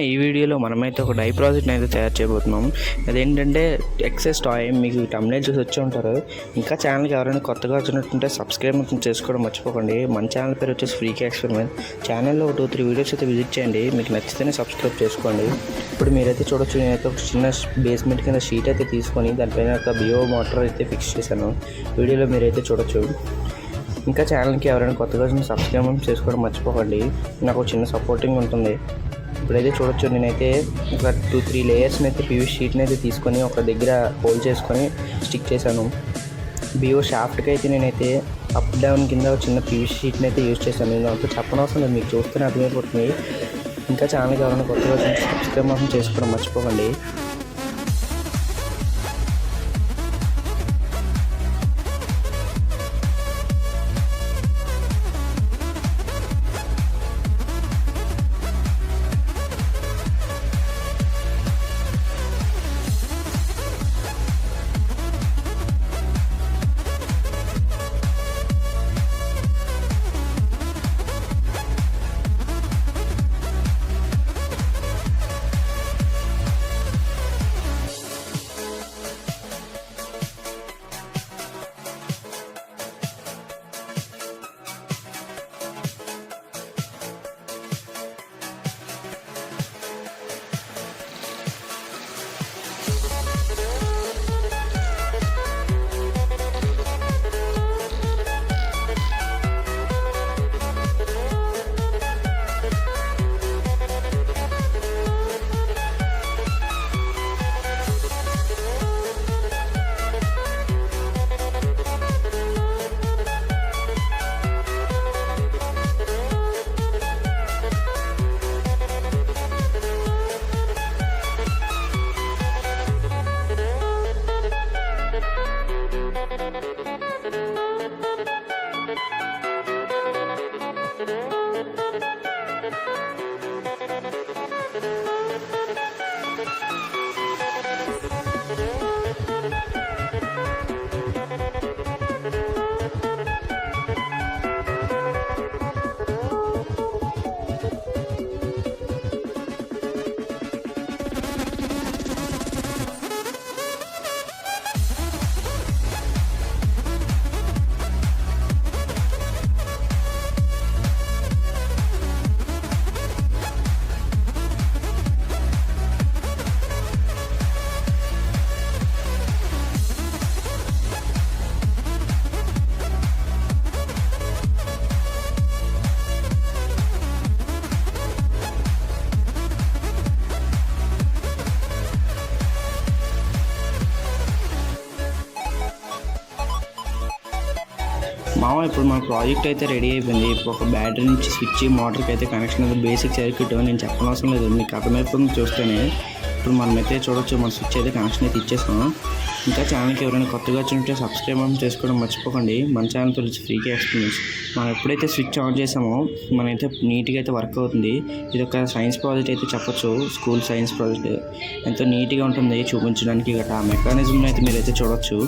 ఈ వీడియోలో మనమైతే ఒక డై ప్రాజెక్ట్ని అయితే తయారు చేయబోతున్నాం. అదేంటంటే ఎక్సెస్ టాయ్. మీకు తమ్బ్నెయిల్ చూసి వచ్చి ఉంటారు. ఇంకా ఛానల్కి ఎవరైనా కొత్తగా వచ్చినట్టుంటే సబ్స్క్రైబ్ చేసుకోవడం మర్చిపోకండి. మన ఛానల్ పేరు వచ్చేసి ఫ్రీకే ఎక్స్పెరిమెంట్. ఛానల్లో 2-3 వీడియోస్ అయితే విజిట్ చేయండి. మీకు నచ్చితేనే సబ్స్క్రైబ్ చేసుకోండి. ఇప్పుడు మీరైతే చూడొచ్చు, నేనైతే ఒక చిన్న బేస్మెంట్ కింద షీట్ అయితే తీసుకొని దానిపైన ఒక బియో మోటార్ అయితే ఫిక్స్ చేశాను. వీడియోలో మీరైతే చూడొచ్చు. ఇంకా ఛానల్కి ఎవరైనా కొత్తగా వచ్చిన సబ్స్క్రైబ్ చేసుకోవడం మర్చిపోకండి. నాకు చిన్న సపోర్టింగ్ ఉంటుంది. ఇప్పుడైతే చూడొచ్చు, నేనైతే ఒక 2-3 లేయర్స్ని అయితే పీవీసీ షీట్ని అయితే తీసుకొని ఒక దగ్గర హోల్డ్ చేసుకొని స్టిక్ చేశాను. బియో షాఫ్ట్కి అయితే నేనైతే అప్ డౌన్ కింద చిన్న పీవీసీ షీట్ని అయితే యూజ్ చేశాను. నేను అంతా చెప్పనవసరం లేదు, మీకు చూస్తేనే అర్థమైపోతుంది. ఇంకా ఛానల్కి ఎవరైనా కొత్తగా వచ్చిన సబ్స్క్రైబ్ మాత్రం చేసుకోవడం మర్చిపోకండి. ఇప్పుడు మన ప్రాజెక్ట్ అయితే రెడీ అయిపోయింది. ఇప్పుడు ఒక బ్యాటరీ నుంచి స్విచ్ మోటార్కి అయితే కనెక్షన్ అయితే బేసిక్ సర్క్యూట్ నేను చెప్పనవసరం లేదు, మీకు అర్థమైపోతుంది చూస్తేనే. ఇప్పుడు మనమైతే చూడొచ్చు, మన స్విచ్ అయితే కనెక్షన్ అయితే ఇచ్చేసాము. ఇంకా ఛానల్కి ఎవరైనా కొత్తగా వచ్చినట్టే సబ్స్క్రైబ్ చేసుకోవడం మర్చిపోకండి. మన ఛానల్ గురించి ఫ్రీకే ఎక్స్పీరియన్స్. మనం ఎప్పుడైతే స్విచ్ ఆన్ చేసామో మనైతే నీట్గా అయితే వర్క్ అవుతుంది. ఇది ఒక సైన్స్ ప్రాజెక్ట్ అయితే చెప్పొచ్చు, స్కూల్ సైన్స్ ప్రాజెక్ట్. ఎంతో నీట్గా ఉంటుంది చూపించడానికి గట్రా. మెకానిజం అయితే మీరైతే చూడొచ్చు.